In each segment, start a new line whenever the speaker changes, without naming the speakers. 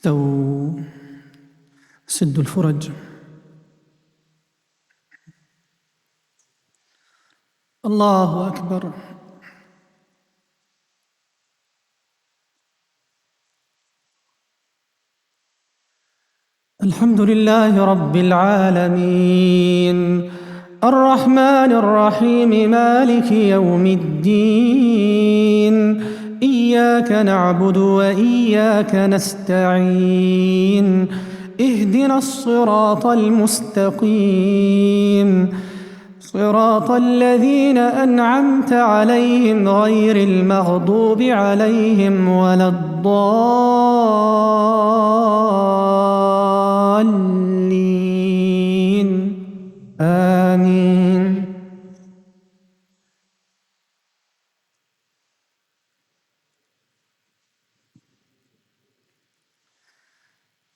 استووا. سدوا الفرج. الله أكبر. الحمد لله رب العالمين، الرحمن الرحيم، مالك يوم الدين. إياك نعبد وإياك نستعين، اهدنا الصراط المستقيم، صراط الذين أنعمت عليهم غير المغضوب عليهم ولا الضالين. آمين.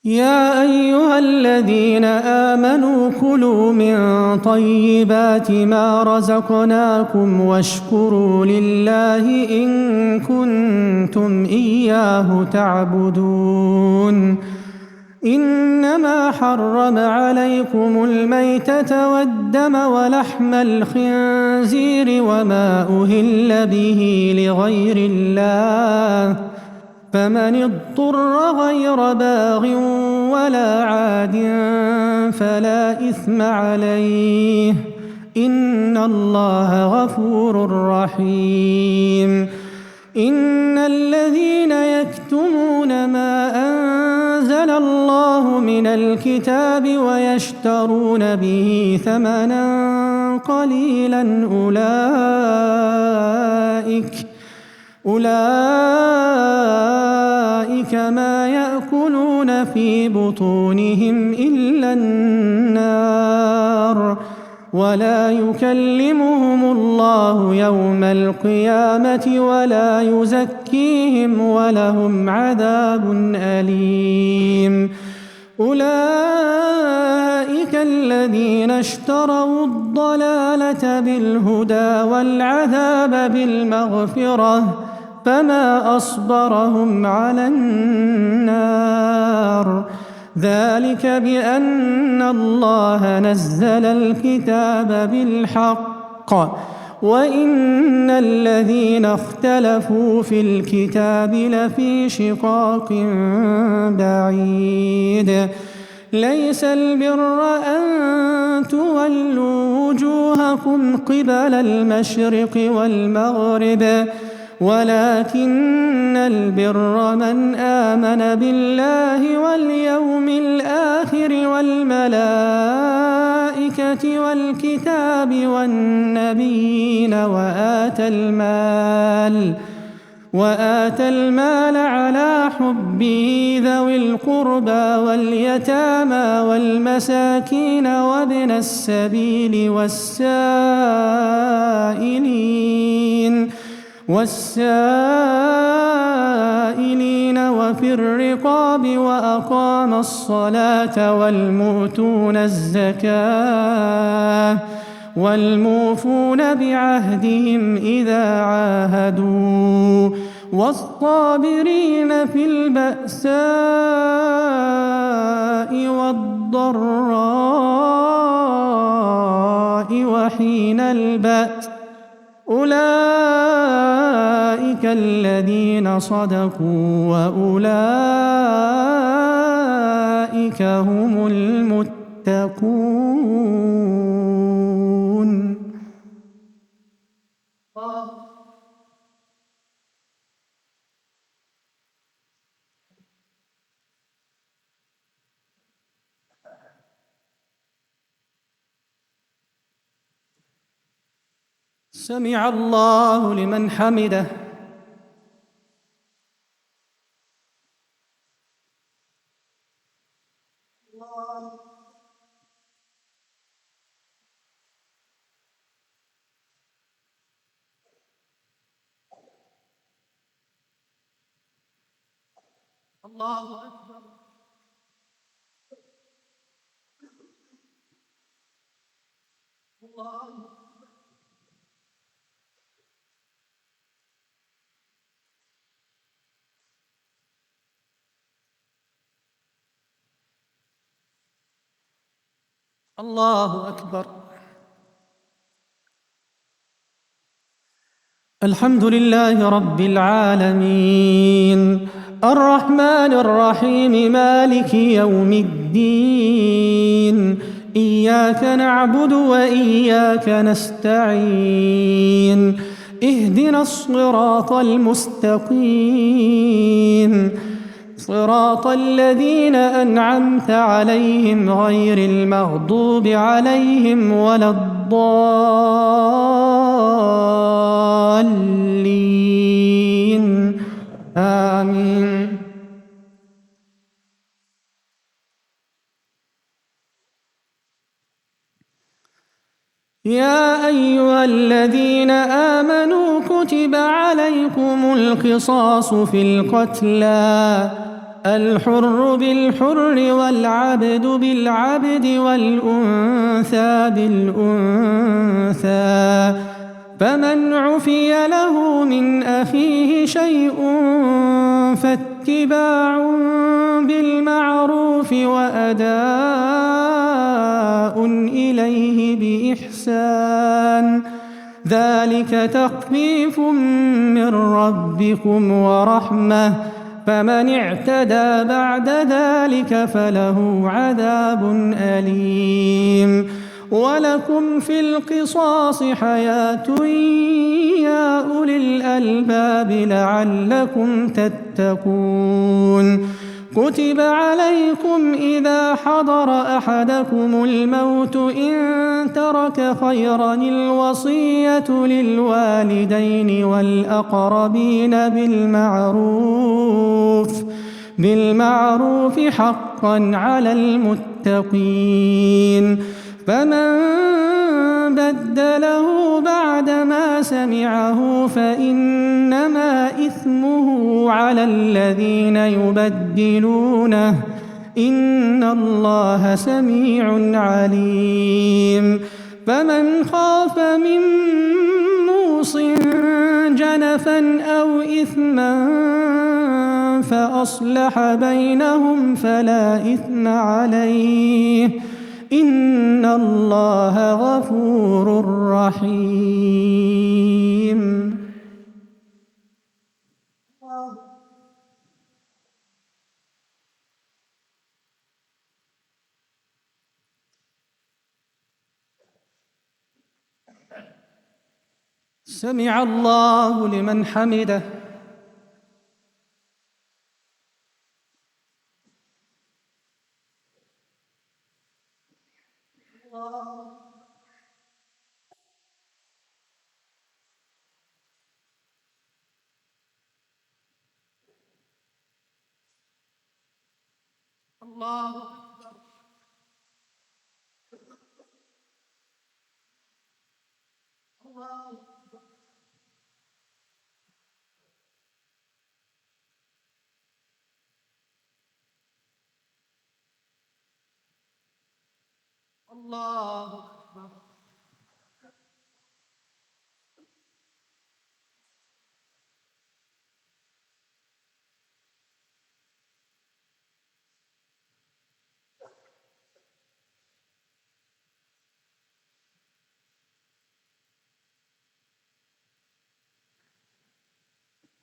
يا أيها الذين آمنوا كلوا من طيبات ما رزقناكم واشكروا لله إن كنتم إياه تعبدون. إنما حرم عليكم الميتة والدم ولحم الخنزير وما أهل به لغير الله، فمن اضطر غير باغ ولا عاد فلا إثم عليه، إن الله غفور رحيم. إن الذين يكتمون ما أنزل الله من الكتاب ويشترون به ثمنا قليلا أولئك ما يأكلون في بطونهم إلا النار، ولا يكلمهم الله يوم القيامة ولا يزكيهم ولهم عذاب أليم. أولئك الذين اشتروا الضلالة بالهدى والعذاب بالمغفرة، فما أصبرهم على النار. ذلك بأن الله نزل الكتاب بالحق، وإن الذين اختلفوا في الكتاب لفي شقاق بعيد. ليس البر أن تولوا وجوهكم قبل المشرق والمغرب، ولكن البر من آمن بالله واليوم الآخر والملائكة والكتاب والنبيين وآتى المال على حبه ذوي القربى واليتامى والمساكين وابن السبيل والسائلين وفي الرقاب، وأقام الصلاة والمؤتون الزكاة والموفون بعهدهم إذا عاهدوا، والصابرين في البأساء والضراء وحين البأس، أولئك الذين صدقوا وأولئك هم المتقون. سمع الله لمن حمده. الله أكبر. الله الله أكبر. الحمد لله رب العالمين، الرحمن الرحيم، مالك يوم الدين. إياك نعبد وإياك نستعين، اهدنا الصراط المستقيم، صراط الذين أنعمت عليهم غير المغضوب عليهم ولا الضالين. آمين. يا أيها الذين آمنوا كتب عليكم القصاص في القتلى، الحر بالحر والعبد بالعبد والأنثى بالأنثى، فمن عفي له من أخيه شيء فاتباع بالمعروف وأداء إليه بإحسان، ذلك تخفيف من ربكم ورحمة، فمن اعتدى بعد ذلك فله عذاب أليم. ولكم في القصاص حياة يا أولي الألباب لعلكم تتقون. كتب عليكم إذا حضر أحدكم الموت إن ترك خيرا الوصية للوالدين والأقربين بالمعروف حقا على المتقين، فمن بدله بعدما سمعه فإنما إثمه على الذين يبدلونه، إن الله سميع عليم. فمن خاف من موص جنفا أو إثما فأصلح بينهم فلا إثم عليه، إن الله غفور رحيم. سمع الله لمن حمده. الله أكبر. الله أكبر. الله أكبر.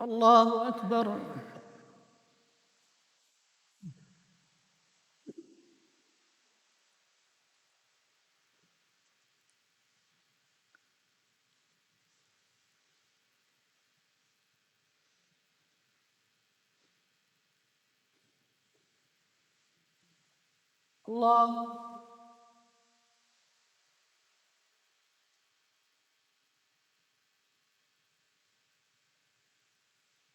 الله أكبر. الله.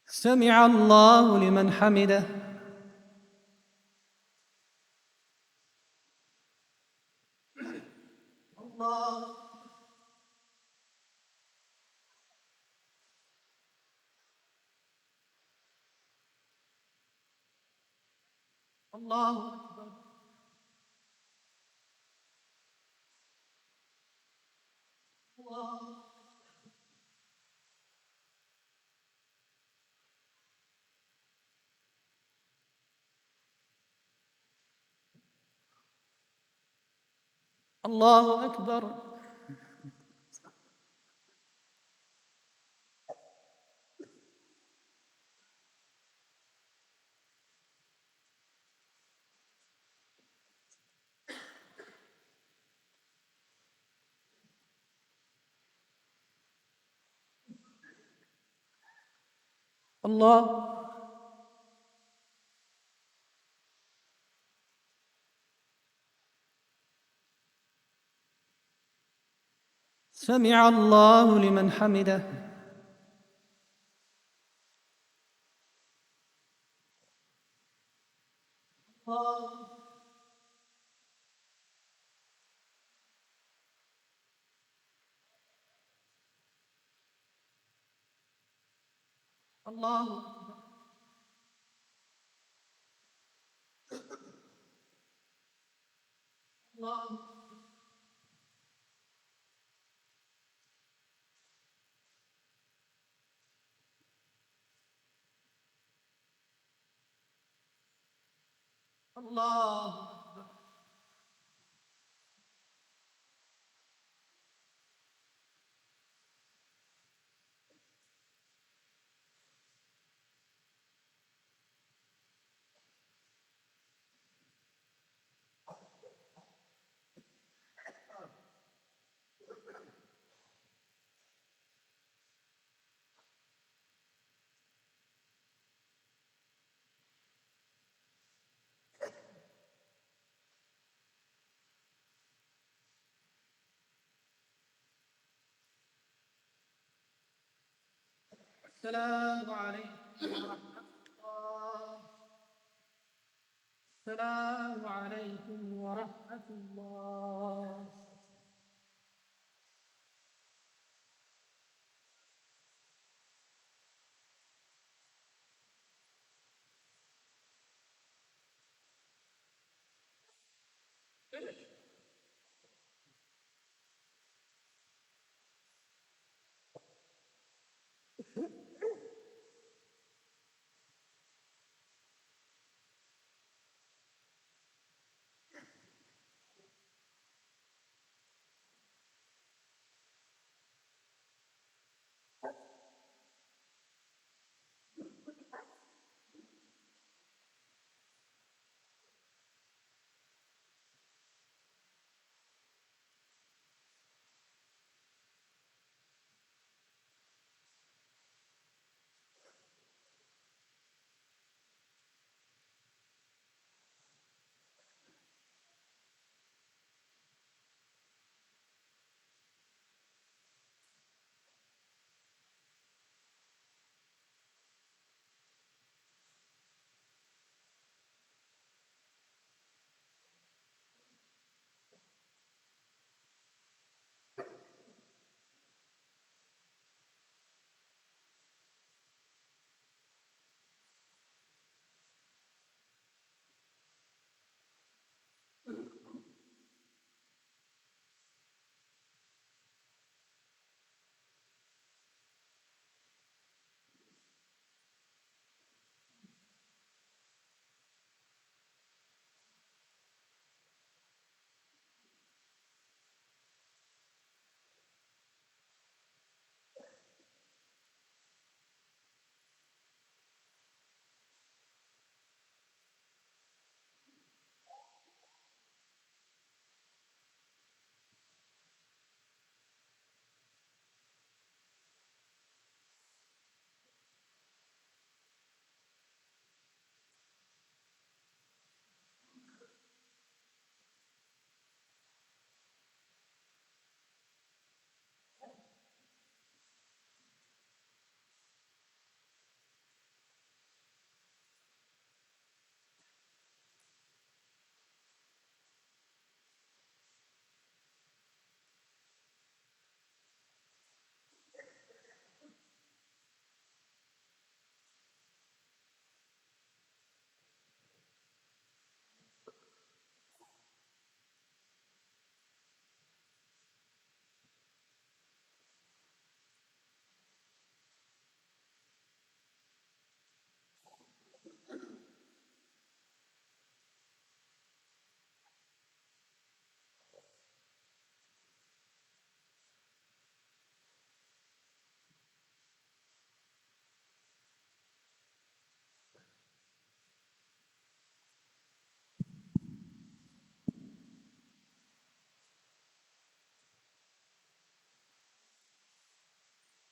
سمع الله لمن حمده. الله. الله أكبر. الله. الله أكبر. الله. سمع الله لمن حمده. الله. الله. الله. السلام عليكم ورحمة الله. السلام عليكم ورحمة الله.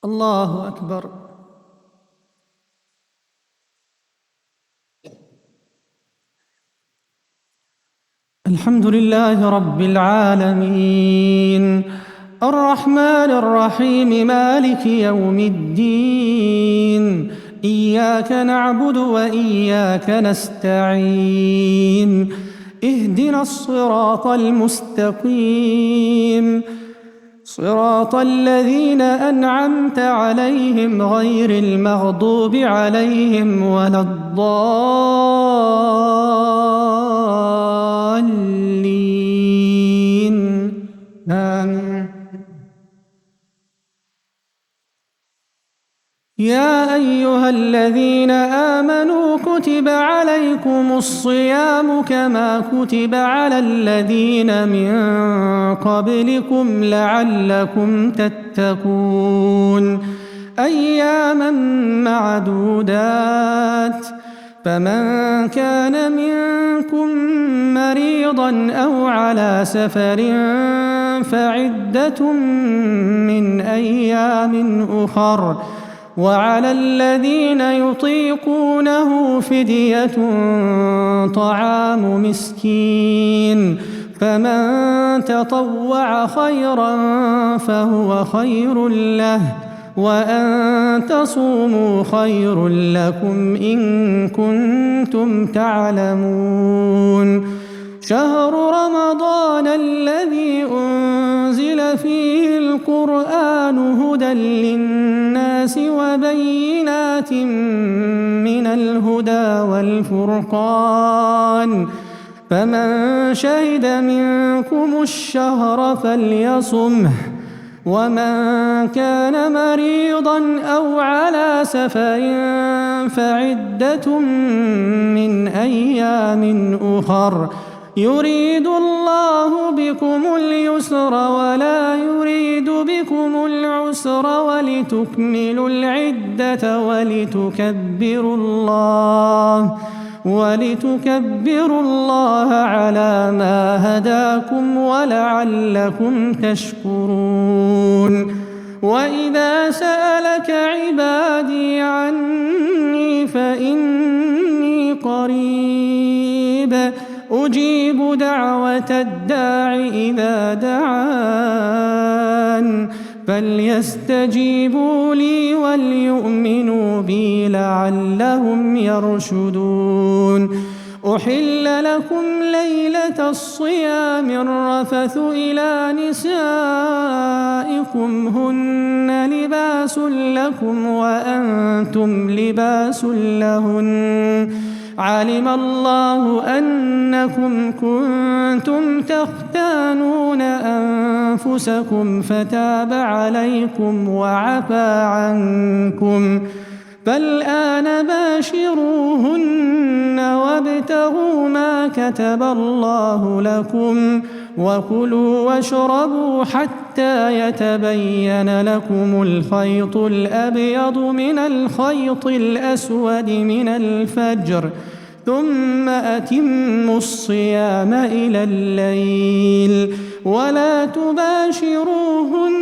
الله أكبر. الحمد لله رب العالمين، الرحمن الرحيم، مالك يوم الدين. إياك نعبد وإياك نستعين، اهدنا الصراط المستقيم، صراط الذين أنعمت عليهم غير المغضوب عليهم ولا الضالين. آمين. يا أيها الذين آمنوا كتب عليكم الصيام كما كتب على الذين من قبلكم لعلكم تتقون. أياما معدودات، فمن كان منكم مريضا أو على سفر فعدة من أيام أخر، وعلى الذين يطيقونه فدية طعام مسكين، فمن تطوع خيرا فهو خير له، وأن تصوموا خير لكم إن كنتم تعلمون. شهر رمضان الذي أنزل فيه القرآن هدى للناس وبينات من الهدى والفرقان، فمن شهد منكم الشهر فليصمه، ومن كان مريضا أو على سفر فعدة من أيام أخر، يريد الله بكم اليسر ولا يريد بكم العسر، ولتكملوا العدة ولتكبروا الله على ما هداكم ولعلكم تشكرون. وإذا سألك عبادي عني فإني قريب أجيب دعوة الداع إذا دعان، فليستجيبوا لي وليؤمنوا بي لعلهم يرشدون. أحل لكم ليلة الصيام الرفث إلى نسائكم هن لباس لكم وأنتم لباس لهن، علم الله أنكم كنتم تختانون أنفسكم فتاب عليكم وعفى عنكم، فالآن باشروهن وابتغوا ما كتب الله لكم، وكلوا واشربوا حتى يتبين لكم الخيط الأبيض من الخيط الأسود من الفجر، ثم أتموا الصيام إلى الليل، ولا تباشروهن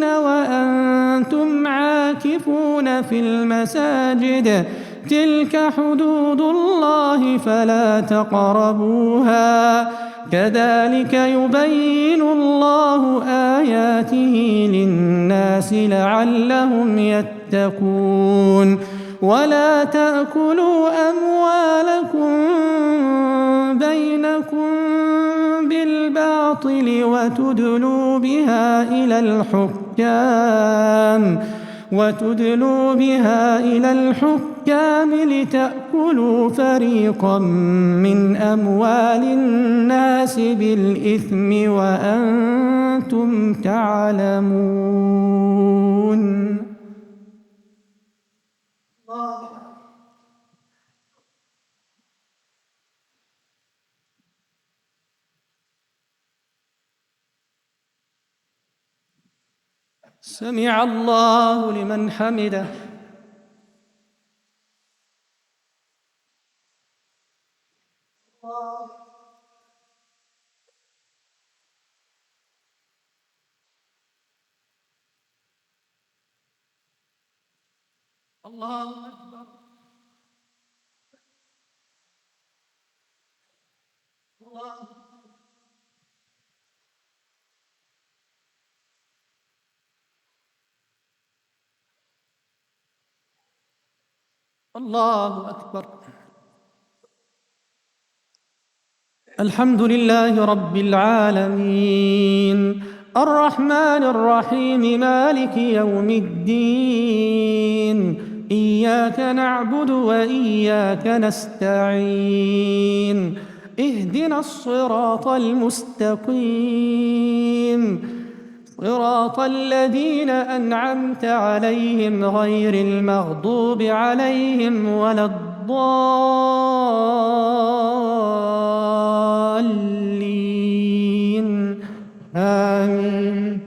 وأنتم عاكفون في المساجد، تلك حدود الله فلا تقربوها، كذلك يبين الله آياته للناس لعلهم يتقون. ولا تأكلوا أموالكم بينكم بالباطل وتدلوا بها إلى الحكام لتأكلوا فريقا من أموال الناس بالإثم وأنتم تعلمون. سمع الله لمن حمده. الله أكبر. الله الله أكبر. الحمد لله رب العالمين، الرحمن الرحيم، مالك يوم الدين. إياك نعبد وإياك نستعين، اهدنا الصراط المستقيم، صراط الذين أنعمت عليهم غير المغضوب عليهم ولا الضالين. آمين.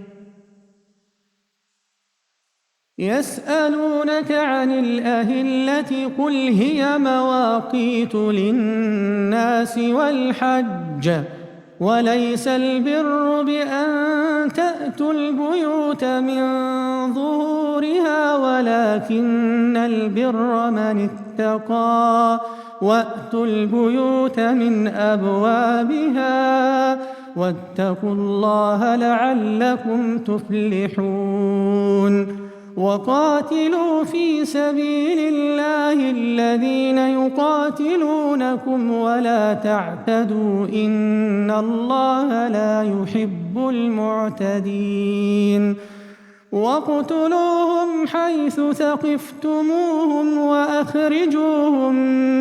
يسألونك عن الأهلة قل هي مواقيت للناس والحج، وليس البر بأن تأتوا البيوت من ظهورها ولكن البر من اتقى، وأتوا البيوت من أبوابها واتقوا الله لعلكم تفلحون. وقاتلوا في سبيل الله الذين يقاتلونكم ولا تعتدوا إن الله لا يحب المعتدين. واقتلوهم حيث ثقفتموهم وأخرجوهم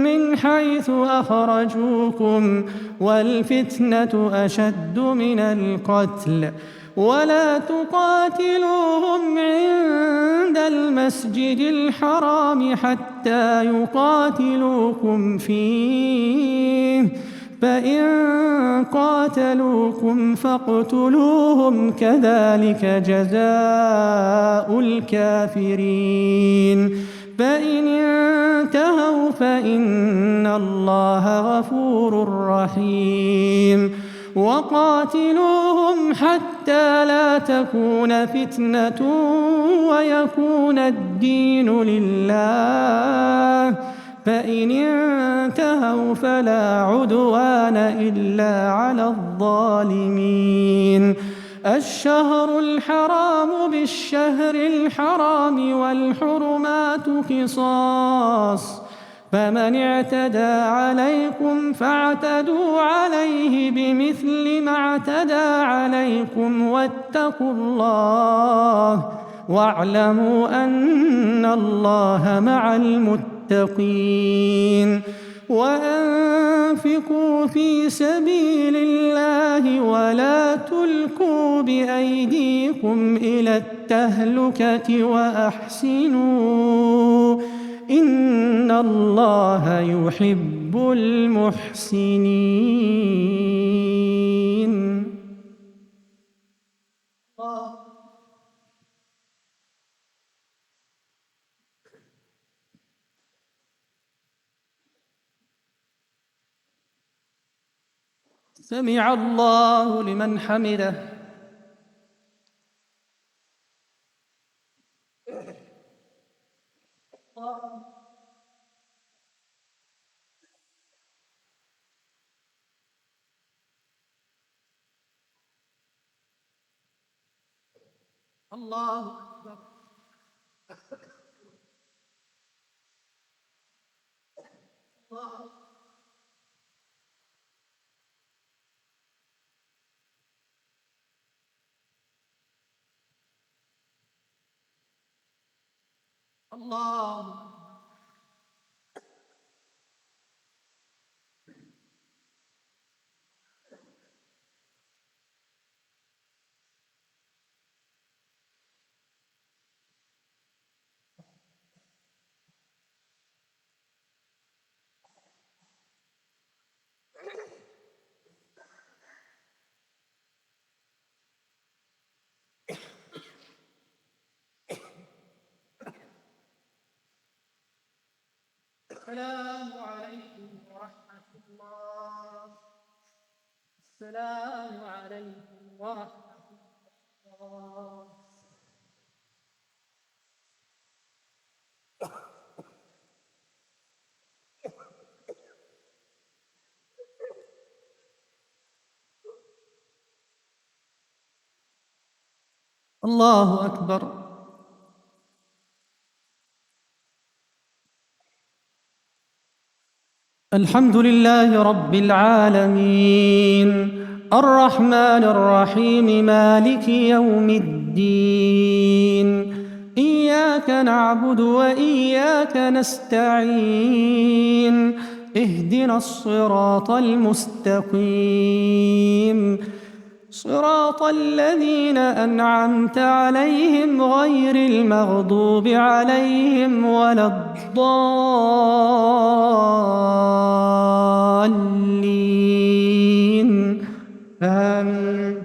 من حيث أخرجوكم والفتنة أشد من القتل، ولا تقاتلوهم عند المسجد الحرام حتى يقاتلوكم فيه، فإن قاتلوكم فاقتلوهم كذلك جزاء الكافرين. فإن انتهوا فإن الله غفور رحيم. وقاتلوهم حتى لا تكون فتنة ويكون الدين لله، فإن انتهوا فلا عدوان إلا على الظالمين. الشهر الحرام بالشهر الحرام والحرمات قصاص، فمن اعتدى عليكم فاعتدوا عليه بمثل ما اعتدى عليكم واتقوا الله واعلموا أن الله مع المتقين. وأنفقوا في سبيل الله ولا تلقوا بأيديكم إلى التهلكة وأحسنوا إن الله يحب المحسنين. سمع الله لمن حمده. الله أكبر. الله السلام عليكم ورحمة الله. السلام عليكم ورحمة الله. الله أكبر. الحمد لله رب العالمين، الرحمن الرحيم، مالك يوم الدين. إياك نعبد وإياك نستعين، اهدنا الصراط المستقيم، صراط الذين أنعمت عليهم غير المغضوب عليهم ولا الضالين. آمين.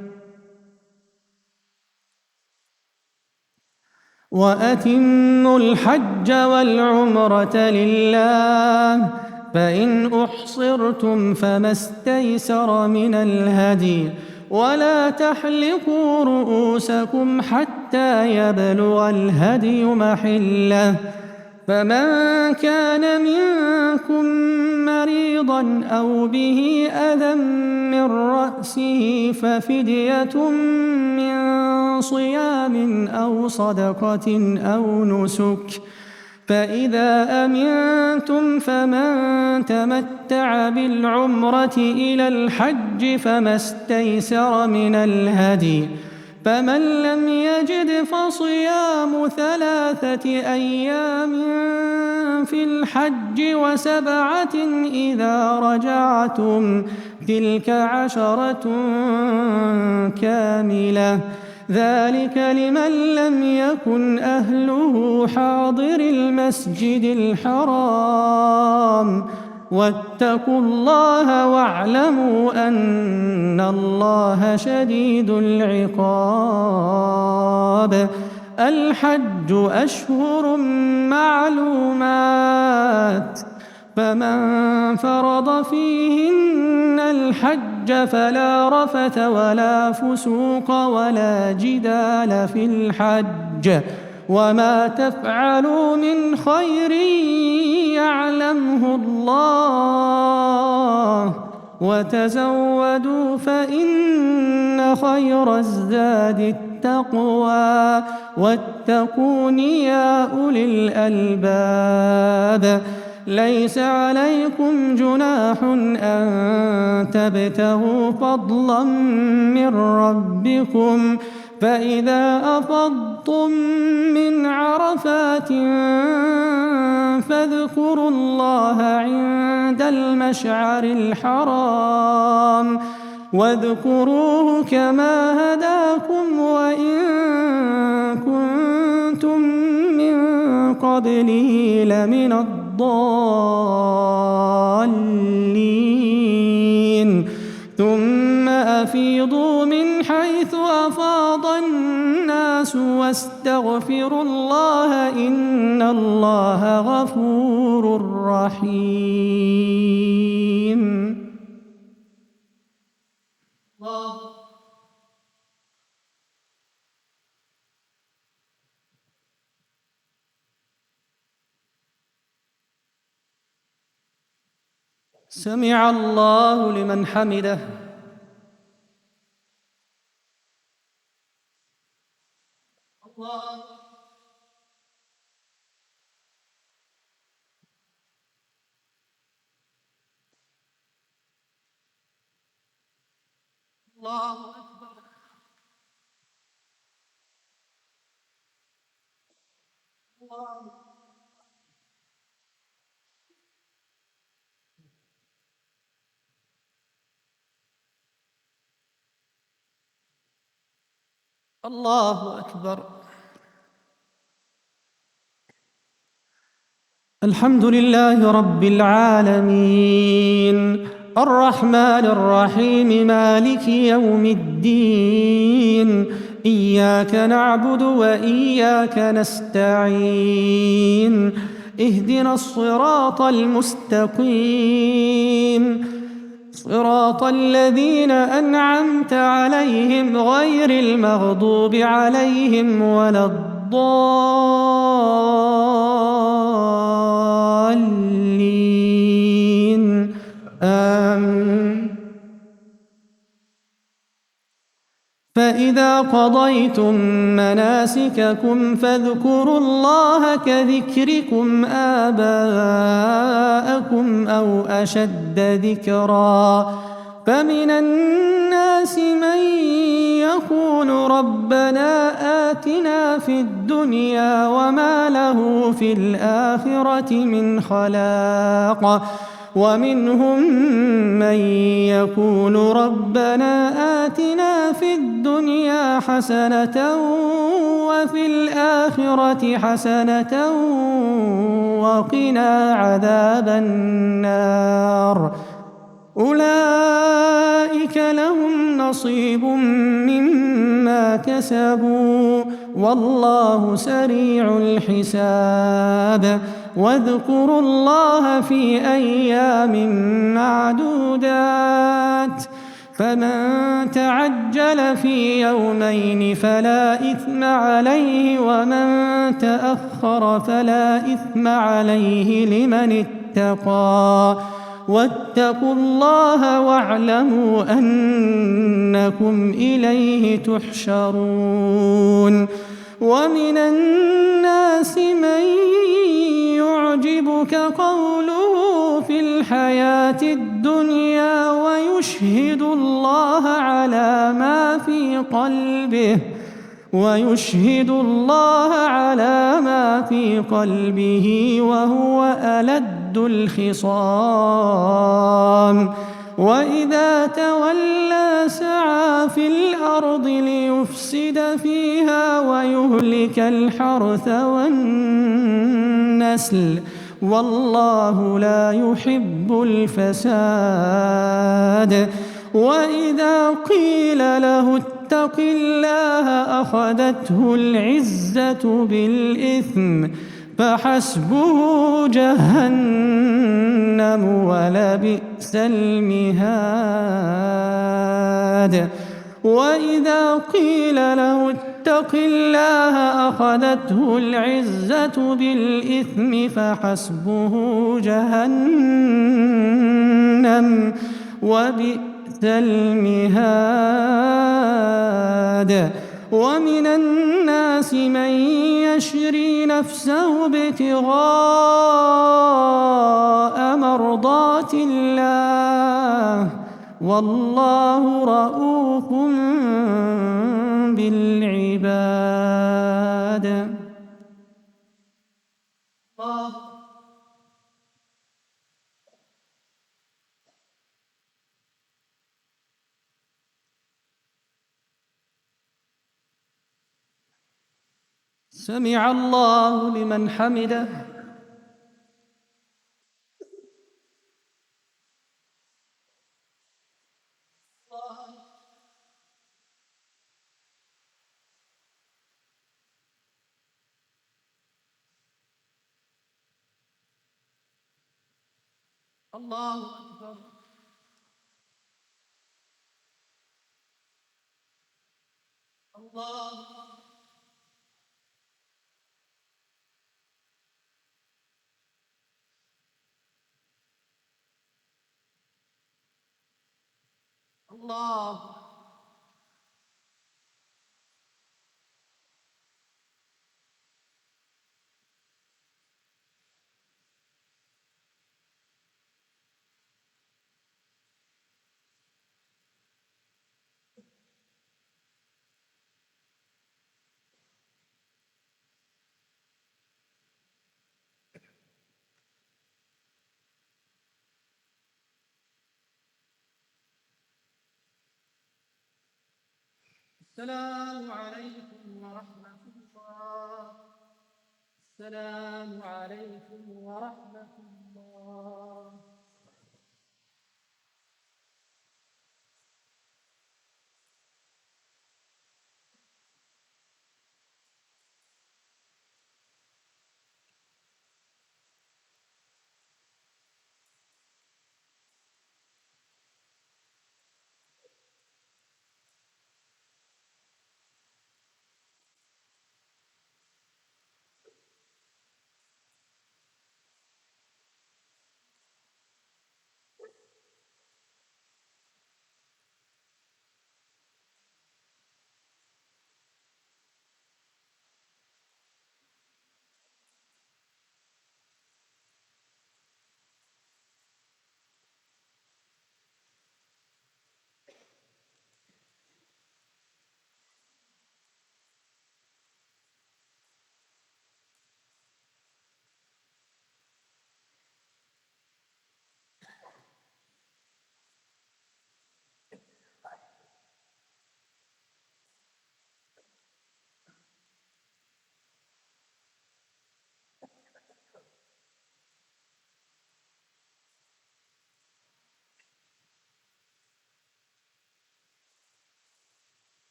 وأتموا الحج والعمرة لله، فإن أحصرتم فما استيسر من الهدي، ولا تحلقوا رؤوسكم حتى يبلغ الهدي محله، فمن كان منكم مريضا أو به أذى من رأسه ففدية من صيام أو صدقة أو نسك، فإذا أمنتم فمن تمتع بالعمرة إلى الحج فما استيسر من الهدي، فمن لم يجد فصيام 3 أيام في الحج و7 إذا رجعتم، تلك 10 كاملة، ذلك لمن لم يكن أهله حاضر المسجد الحرام. واتقوا الله واعلموا أن الله شديد العقاب. الحج أشهر معلومات، فمن فرض فيهن الحج فلا رفث ولا فسوق ولا جدال في الحج، وما تفعلوا من خير يعلمه الله، وتزودوا فإن خير الزاد التقوى، واتقون يا أولي الألباب. ليس عليكم جناح أن تبتغوا فضلا من ربكم، فإذا أفضتم من عرفات فاذكروا الله عند المشعر الحرام، واذكروه كما هداكم وإن كنتم من قبله لمن الضالين. ثم أفيضوا من حيث أفاض الناس واستغفروا الله إن الله غفور رحيم. سمع الله لمن حمده. الله أكبر. الله أكبر. الحمد لله رب العالمين، الرحمن الرحيم، مالك يوم الدين. إياك نعبد وإياك نستعين، اهدنا الصراط المستقيم، صراط الذين أنعمت عليهم غير المغضوب عليهم ولا الضالين. آمين. فإذا قضيتم مناسككم فاذكروا الله كذكركم آباءكم أو أشد ذكرا فمن الناس من يقول ربنا آتنا في الدنيا وما له في الآخرة من خلاق ومنهم من يقول ربنا آتنا في الدنيا حسنة وفي الآخرة حسنة وقنا عذاب النار أولئك لهم نصيب مما كسبوا والله سريع الحساب واذكروا الله في أيام معدودات فمن تعجل في يومين فلا إثم عليه ومن تأخر فلا إثم عليه لمن اتقى واتقوا الله واعلموا أنكم إليه تحشرون ومن الناس من يعجبك قوله في الحياة الدنيا ويشهد الله على ما في قلبه وهو ألد الخصام وإذا تولى سعى في الأرض ليفسد فيها ويهلك الحرث والنسل والله لا يحب الفساد وإذا قيل له اتق الله أخذته العزة بالإثم فحسبه جهنم ولبئس المهاد وإذا قيل له اتق الله أخذته العزة بالإثم فحسبه جهنم وبئس المهاد ومن الناس من يشري نفسه ابتغاء مرضات الله والله رؤوف بالعباد سمع الله لمن حمده الله أكبر الله الله السلام عليكم ورحمة الله السلام عليكم ورحمة الله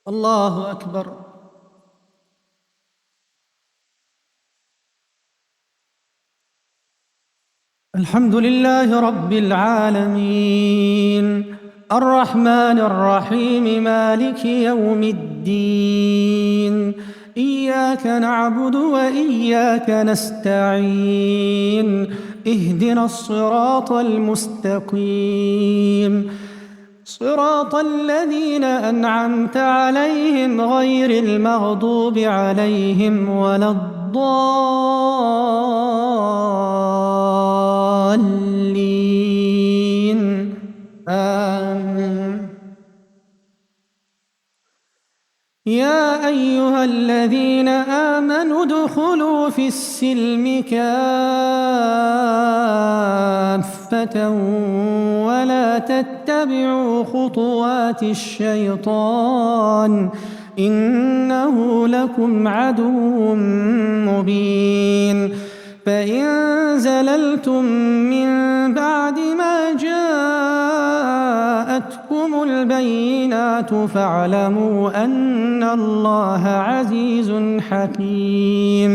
الله أكبر. الحمد لله رب العالمين، الرحمن الرحيم، مالك يوم الدين. إياك نعبد وإياك نستعين، اهدنا الصراط المستقيم، صراط الذين أنعمت عليهم غير المغضوب عليهم ولا الضالين. آمين. يا أيها الذين آمنوا ادخلوا في السلم كافة ولا تتبعوا خطوات الشيطان، إنه لكم عدو مبين. فإن زللتم من بعد ما جاءتكم البينات فاعلموا أن الله عزيز حكيم.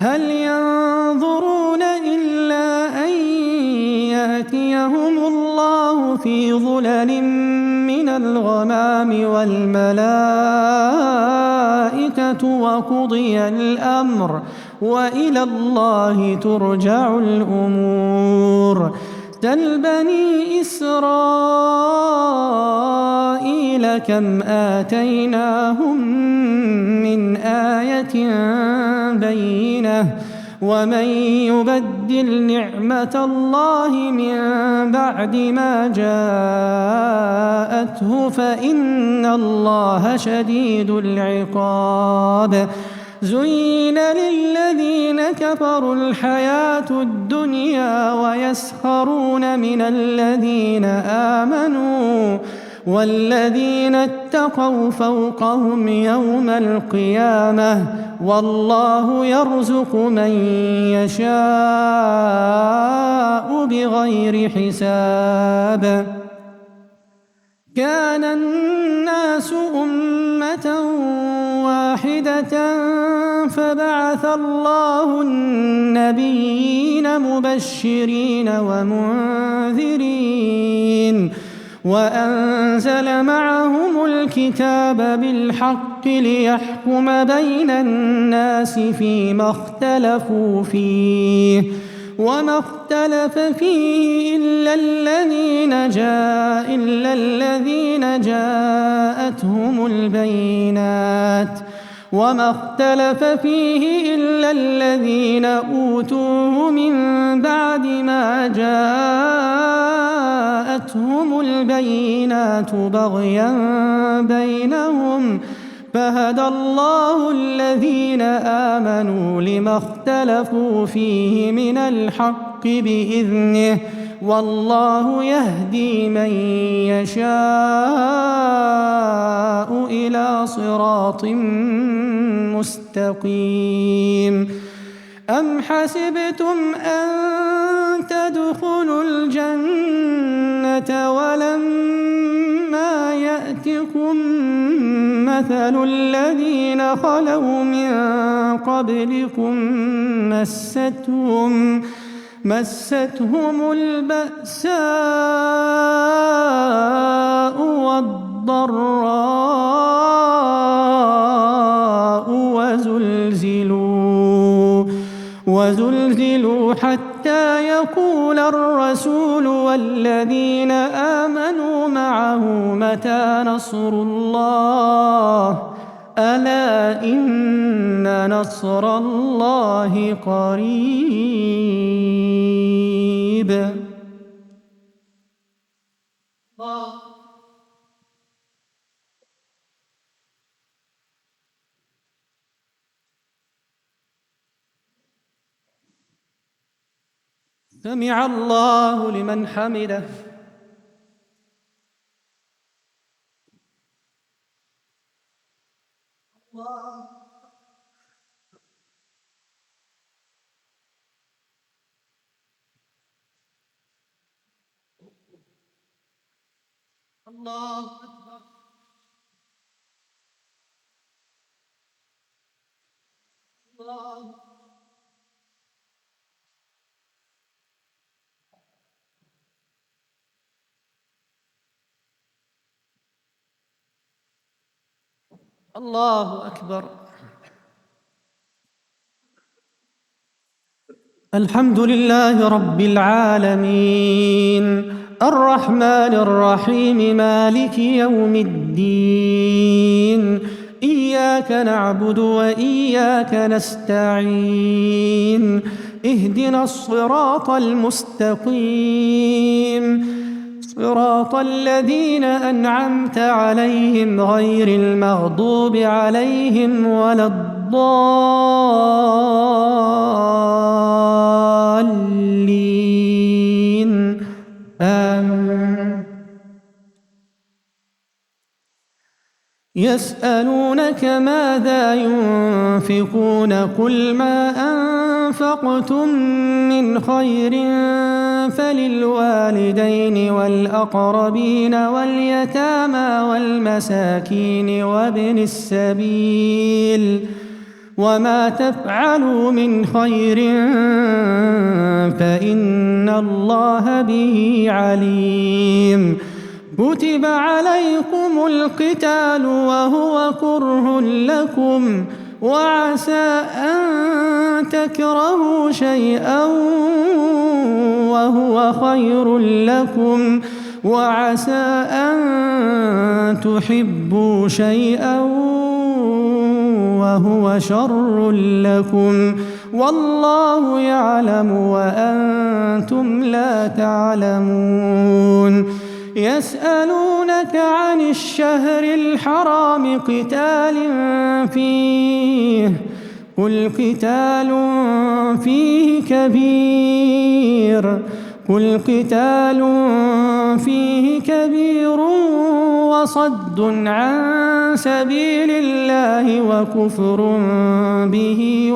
هل ينظرون إلا أن يأتيهم الله في ظلل من الغمام والملائكة وقضي الأمر وإلى الله ترجع الأمور. سل بني إسرائيل كم آتيناهم من آية بينة ومن يبدل نعمة الله من بعد ما جاءته فإن الله شديد العقاب. زين للذين كفروا الحياة الدنيا ويسخرون من الذين آمنوا والذين اتقوا فوقهم يوم القيامة والله يرزق من يشاء بغير حساب. كان الناس أمة واحدة فبعث الله النبيين مبشرين ومنذرين وأنزل معهم الكتاب بالحق ليحكم بين الناس فيما اختلفوا فيه وما اختلف فيه إلا الذين جاءتهم البينات وما اختلف فيه إلا الذين أوتوه من بعد ما جاءتهم البينات بغيا بينهم فهدى الله الذين آمنوا لما اختلفوا فيه من الحق بإذنه والله يهدي من يشاء إلى صراط مستقيم. أم حسبتم أن تدخلوا الجنة ولما يأتكم مثل الذين خلوا من قبلكم مستهم البأساء والضراء وزلزلوا حتى يقول الرسول والذين آمنوا معه متى نصر الله ألا إن نصر الله قريب. سمع الله لمن حمده. الله أكبر. الله أكبر. الحمد لله رب العالمين، الرحمن الرحيم، مالك يوم الدين. إياك نعبد وإياك نستعين، اهدنا الصراط المستقيم، صراط الذين أنعمت عليهم غير المغضوب عليهم ولا الضالين. آمين. يسألونك ماذا ينفقون قل ما أنفقتم من خير فللوالدين والأقربين واليتامى والمساكين وابن السبيل، وما تفعلوا من خير فإن الله به عليم. كتب عليكم القتال وهو كره لكم، وعسى أن تكرهوا شيئا وهو خير لكم، وعسى أن تحبوا شيئا وهو شر لكم، والله يعلم وأنتم لا تعلمون. يسألونك عن الشهر الحرام قتال فيه، قل قتال فيه كبير وصد عن سبيل الله وكفر به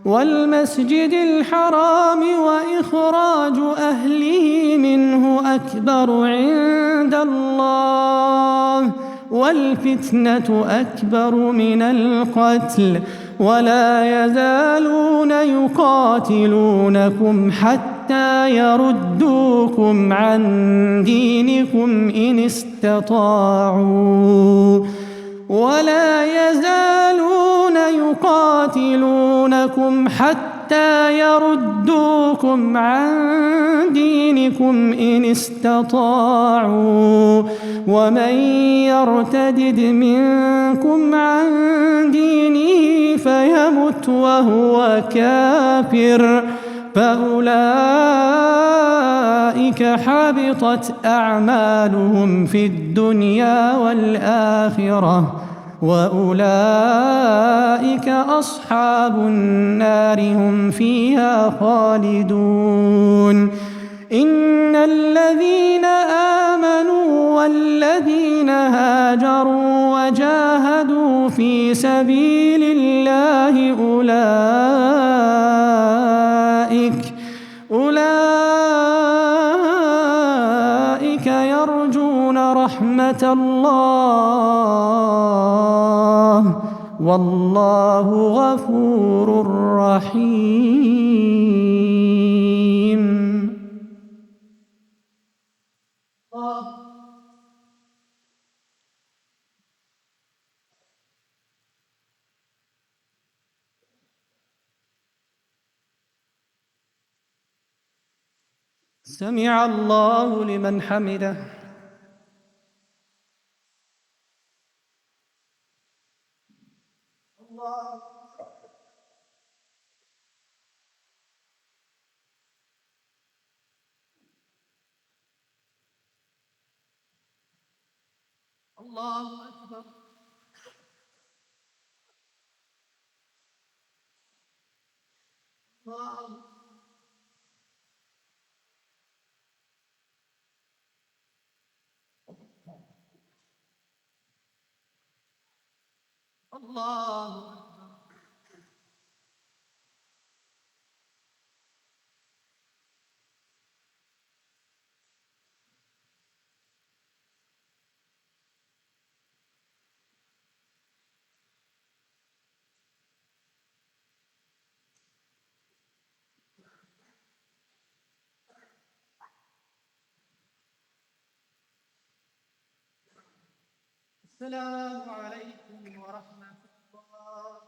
والمسجد الحرام وإخراج أهله منه أكبر عند الله، والفتنة أكبر من القتل، ولا يزالون يقاتلونكم حتى يردوكم عن دينكم إن استطاعوا، ومن يرتدد منكم عن دينه فيمت وهو كافر فأولئك حبطت أعمالهم في الدنيا والآخرة، وأولئك أصحاب النار هم فيها خالدون. إن الذين آمنوا والذين هاجروا وجاهدوا في سبيل الله أولئك يرجون رحمة الله، والله غفور رحيم. سمع الله لمن حمده. الله أكبر. الله السلام عليكم ورحمة الله.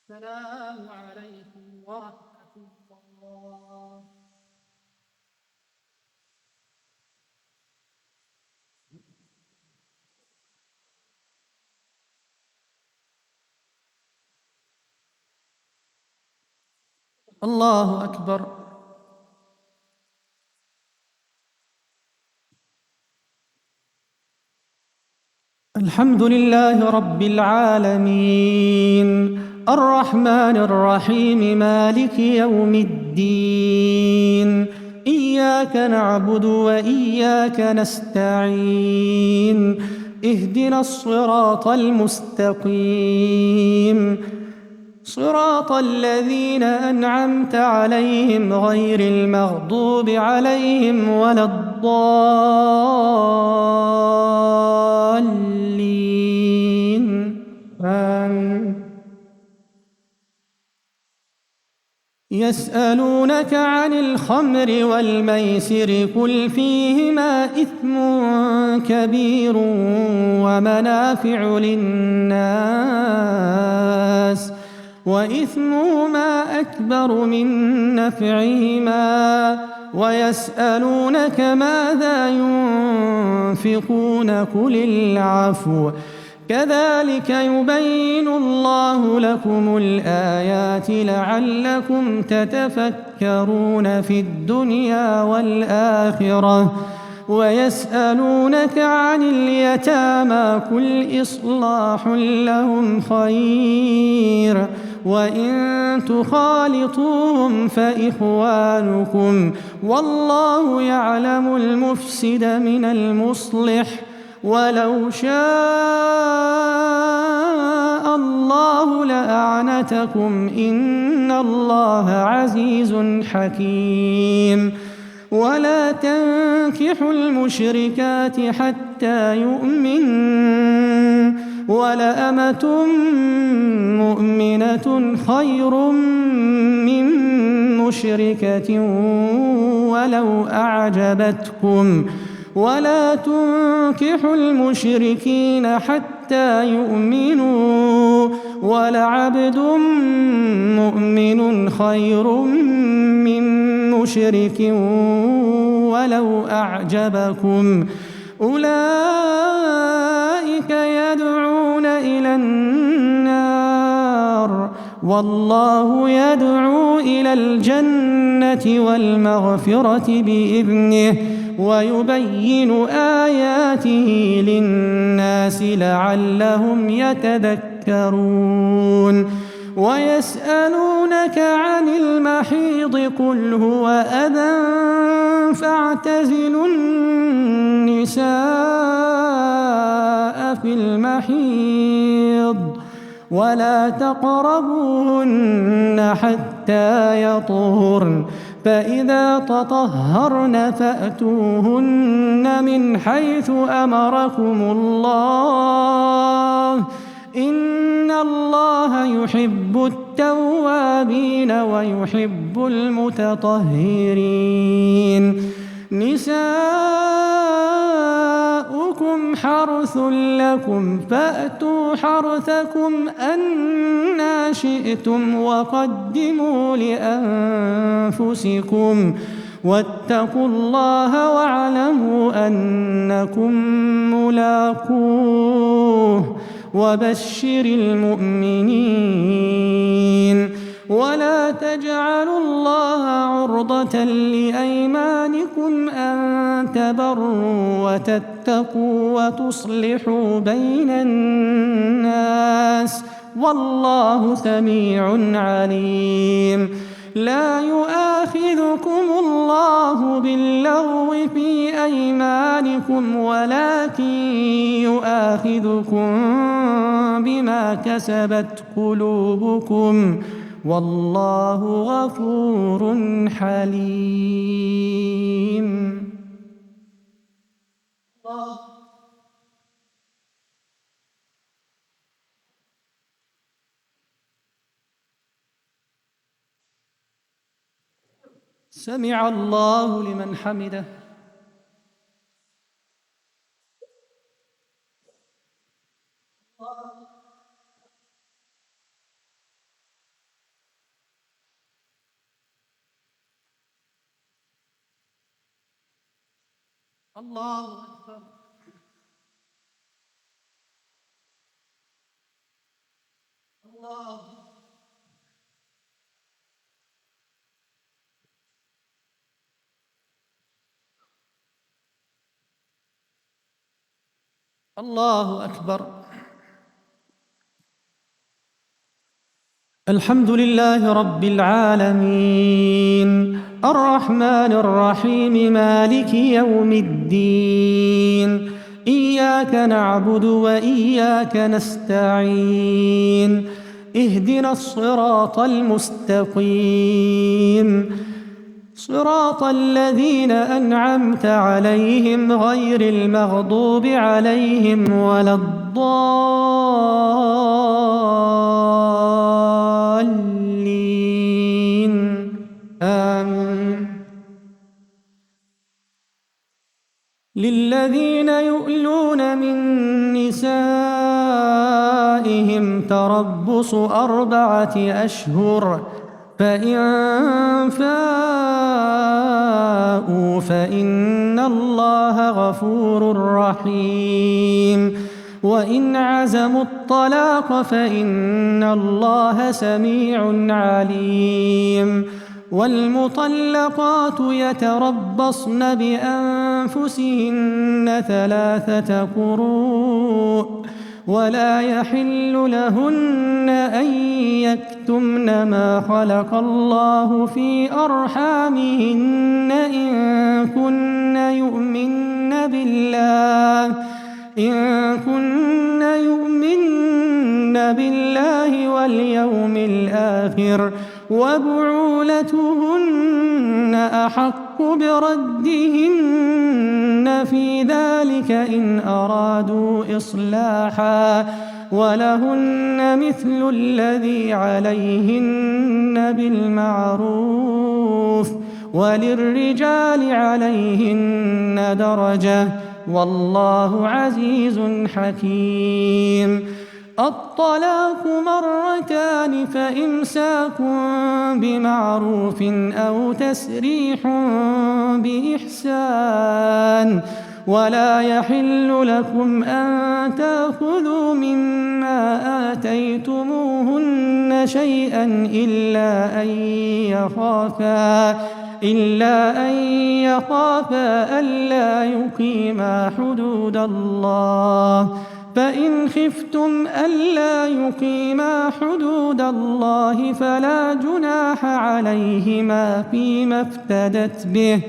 السلام عليكم ورحمة الله. الله أكبر. الحمد لله رب العالمين، الرحمن الرحيم، مالك يوم الدين. إياك نعبد وإياك نستعين، اهدنا الصراط المستقيم، صراط الذين أنعمت عليهم غير المغضوب عليهم ولا الضالين. آمين. يسألونك عن الخمر والميسر قل فيهما إثم كبير ومنافع للناس وإثمهما أكبر من نفعهما ويسألونك ماذا ينفقون قل العفو كذلك يبين الله لكم الآيات لعلكم تتفكرون في الدنيا والآخرة ويسألونك عن اليتامى قل إصلاح لهم خير وإن تخالطوهم فإخوانكم والله يعلم المفسد من المصلح ولو شاء الله لأعنتكم إن الله عزيز حكيم ولا تنكحوا المشركات حتى يؤمنوا ولأمة مؤمنة خير من مشركة ولو أعجبتكم ولا تنكحوا المشركين حتى يؤمنوا ولعبد مؤمن خير من مشرك ولو أعجبكم أولئك يدعون إلى النار والله يدعو إلى الجنة والمغفرة بإذنه ويبين آياته للناس لعلهم يتذكرون ويسألونك عن المحيض قل هو أذى فاعتزلوا النساء في المحيض ولا تقربوهن حتى يطهرن فإذا تطهرن فأتوهن من حيث أمركم الله إن الله يحب التوابين ويحب المتطهرين نساؤكم حرث لكم فأتوا حرثكم أنى شئتم وقدموا لأنفسكم واتقوا الله واعلموا أنكم ملاقوه وبشر المؤمنين ولا تجعلوا الله عرضة لأيمانكم أن تبروا وتتقوا وتصلحوا بين الناس والله سميع عليم لا يؤاخذكم الله باللغو في أيمانكم ولكن يؤاخذكم بما كسبت قلوبكم والله غفور حليم. سمع الله لمن حمده. الله أكبر. الله. الله أكبر. الحمد لله رب العالمين الرحمن الرحيم مالك يوم الدين إياك نعبد وإياك نستعين اهدنا الصراط المستقيم صراط الذين أنعمت عليهم غير المغضوب عليهم ولا الضالين آمين. للذين يؤلون من نسائهم تربص 4 أشهر فإن فاءوا فإن الله غفور رحيم وإن عزموا الطلاق فإن الله سميع عليم والمطلقات يتربصن بأنفسهن 3 قروء ولا يحل لهن أن يكتمن ما خلق الله في أرحامهن إن كن يؤمن بالله واليوم الآخر وبعولتهن أحق بردهن في ذلك إن أرادوا إصلاحا ولهن مثل الذي عليهن بالمعروف وللرجال عليهن درجة والله عزيز حكيم. الطلاق 2 فإمساك بمعروف أو تسريح بإحسان ولا يحل لكم أن تأخذوا مما آتيتموهن شيئا إلا أن يخافا ألا يقيما حدود الله فإن خفتم ألا يقيما حدود الله فلا جناح عليهما فيما افتدت به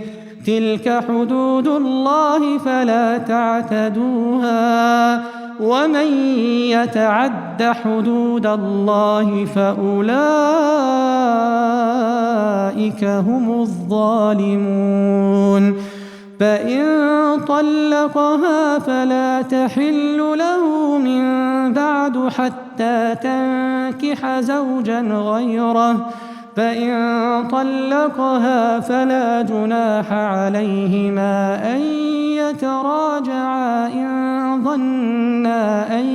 تلك حدود الله فلا تعتدوها ومن يتعد حدود الله فأولئك هم الظالمون. فإن طلقها فلا تحل له من بعد حتى تنكح زوجا غيره فإن طلقها فلا جناح عليهما أن يتراجعا إن ظنا أن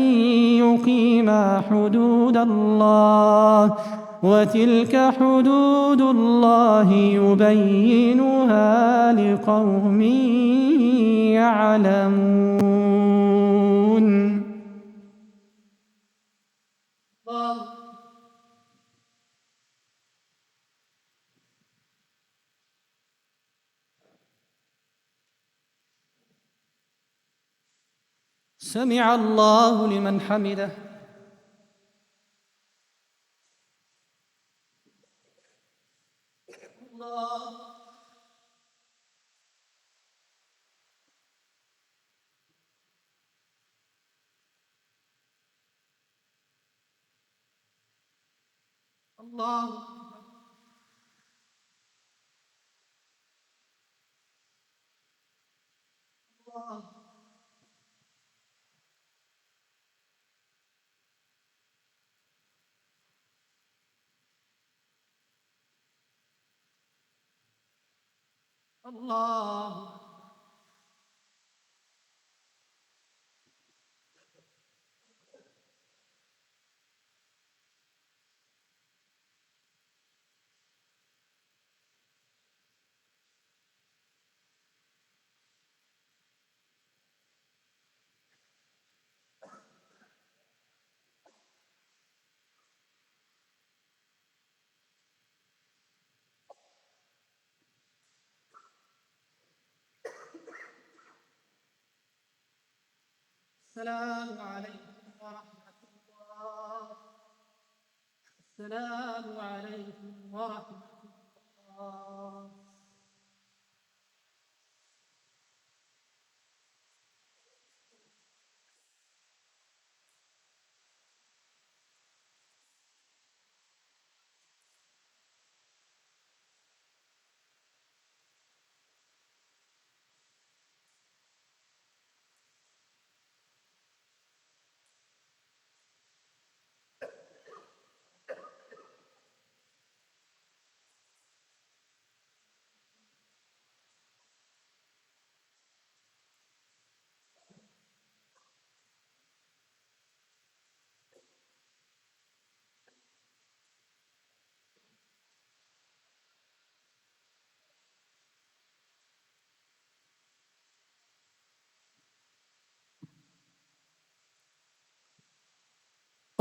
يقيما حدود الله وتلك حدود الله يبينها لقوم يعلمون. سمع الله لمن حمده. الله. الله. السلام عليكم ورحمة الله. السلام عليكم ورحمة الله.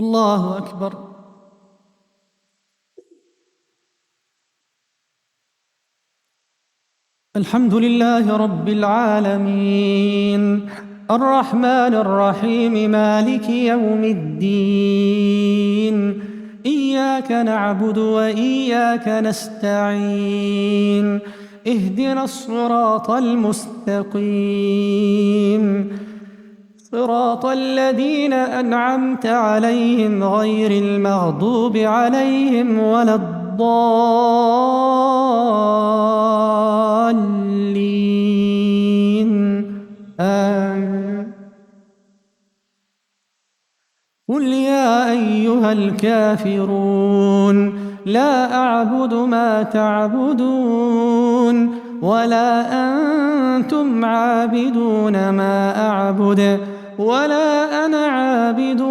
الله أكبر. الحمد لله رب العالمين، الرحمن الرحيم، مالك يوم الدين. إياك نعبد وإياك نستعين، اهدنا الصراط المستقيم، صراط الذين أنعمت عليهم غير المغضوب عليهم ولا الضالين. آمين. قل يا أيها الكافرون لا أعبد ما تعبدون ولا أنتم عابدون ما أعبد ولا أنا عابد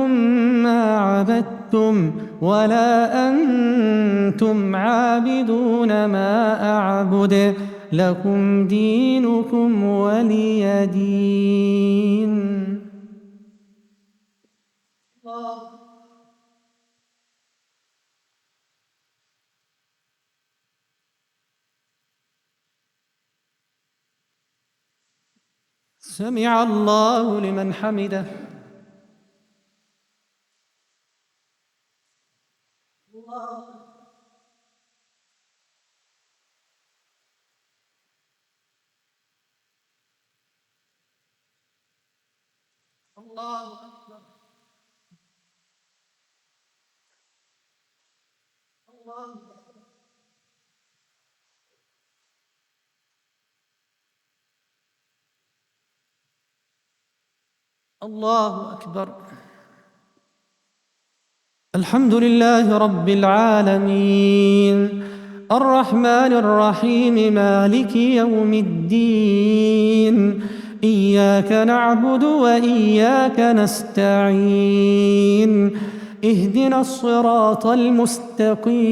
ما عبدتم ولا أنتم عابدون ما أعبد، لكم دينكم ولي دين. سمع الله لمن حمده. الله أكبر. الله أكبر. الله أكبر. الحمد لله رب العالمين، الرحمن الرحيم، مالك يوم الدين. إياك نعبد وإياك نستعين، اهدنا الصراط المستقيم،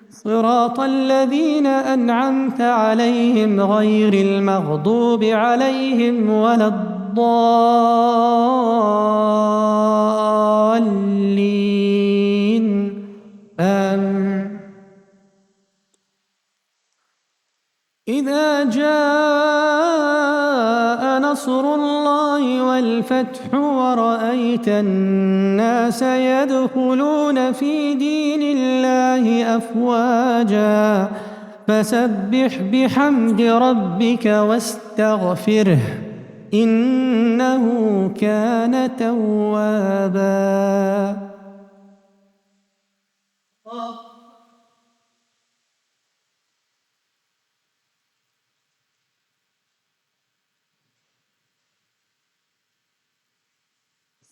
صراط الذين أنعمت عليهم غير المغضوب عليهم ولا الضالين. آمين. إذا جاء نصر الله والفتح ورأيت الناس يدخلون في دين الله أفواجا فسبح بحمد ربك واستغفره إنه كان توابا.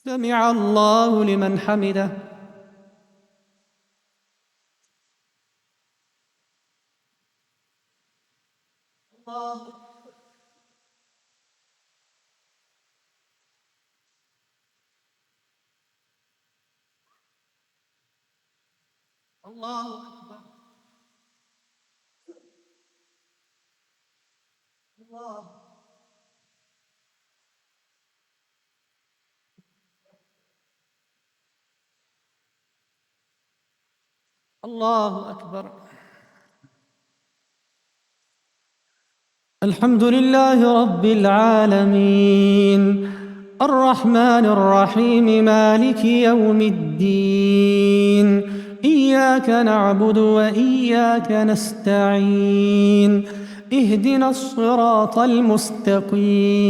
سمع الله لمن حمده. الله أكبر. الله. الله أكبر. الحمد لله رب العالمين، الرحمن الرحيم، مالك يوم الدين. إياك نعبد وإياك نستعين، اهدنا الصراط المستقيم،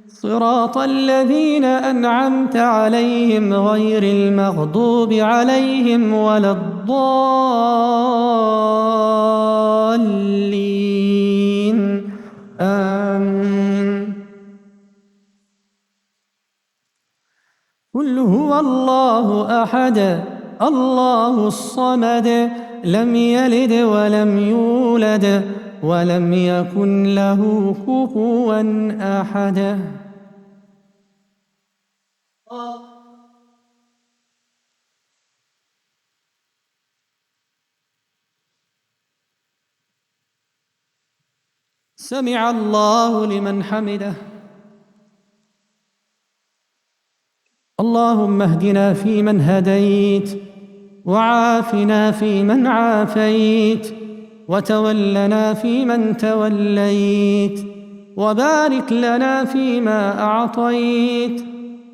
صراط الذين أنعمت عليهم غير المغضوب عليهم ولا الضالين. آمين. قل هو الله أحد، الله الصمد، لم يلد ولم يولد ولم يكن له كفوا أحد. سمع الله لمن حمده. اللهم اهدنا فيمن هديت، وعافنا فيمن عافيت، وتولنا فيمن توليت، وبارك لنا فيما أعطيت،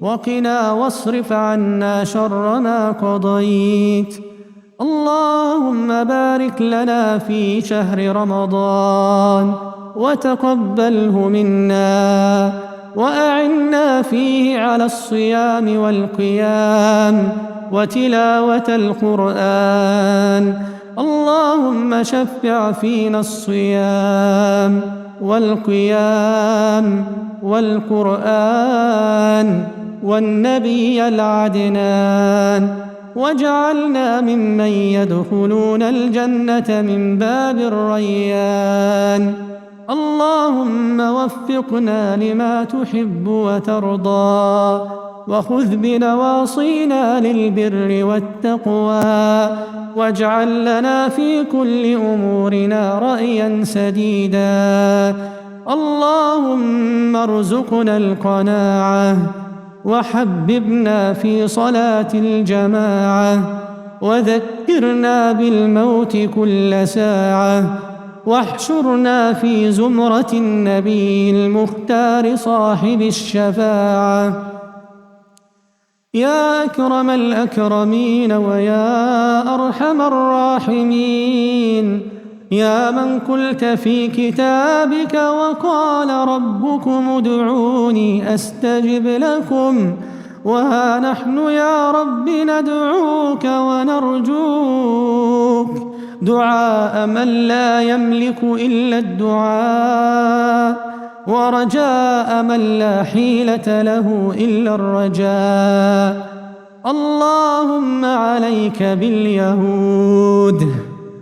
وقنا واصرف عنا شر ما قضيت. اللهم بارك لنا في شهر رمضان وتقبله منا، وأعنا فيه على الصيام والقيام وتلاوة القرآن. اللهم شفع فينا الصيام والقيام والقرآن والنبي العدنان، واجعلنا ممن يدخلون الجنة من باب الريان. اللهم وفقنا لما تحب وترضى، وخذ بنواصينا للبر والتقوى، واجعل لنا في كل أمورنا رأيا سديدا. اللهم ارزقنا القناعة، وحببنا في صلاة الجماعة، وذكرنا بالموت كل ساعة، واحشرنا في زمرة النبي المختار صاحب الشفاعة. يا أكرم الأكرمين ويا أرحم الراحمين، يا من قلت في كتابك وقال ربكم ادعوني أستجب لكم، وها نحن يا رب ندعوك ونرجوك دعاء من لا يملك إلا الدعاء، ورجاء من لا حيلة له إلا الرجاء. اللهم عليك باليهود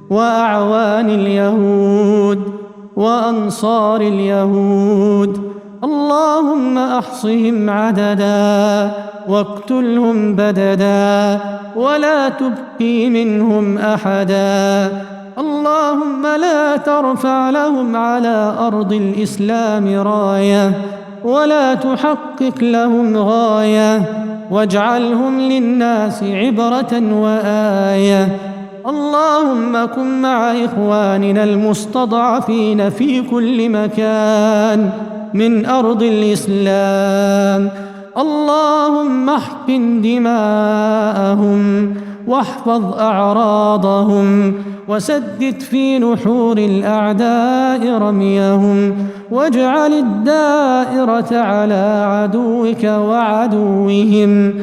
وأعوان اليهود وأنصار اليهود، اللهم أحصهم عددا واقتلهم بددا، ولا تبقي منهم أحدا. اللهم لا ترفع لهم على أرض الإسلام راية، ولا تحقق لهم غاية، واجعلهم للناس عبرة وآية. اللهم كن مع إخواننا المستضعفين في كل مكان من أرض الإسلام. اللهم احقن دماءهم، واحفظ أعراضهم، وسدد في نحور الأعداء رميهم، واجعل الدائرة على عدوك وعدوهم.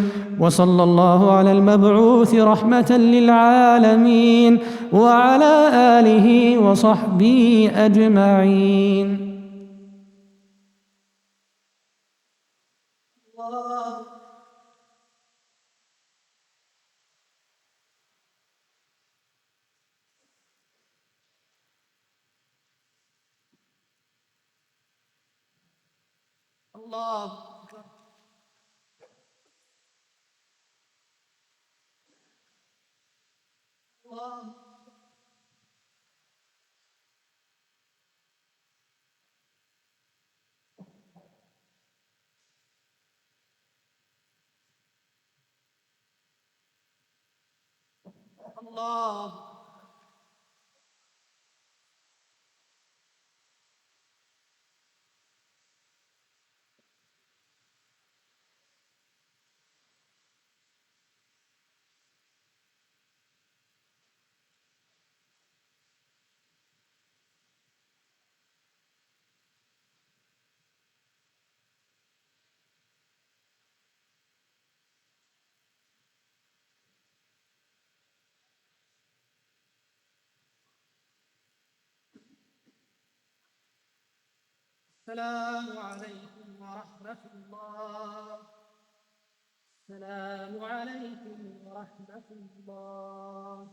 وصلى الله على المبعوث رحمة للعالمين وعلى آله وصحبه أجمعين. الله الله الله. السلام عليكم ورحمة الله. السلام عليكم ورحمة الله.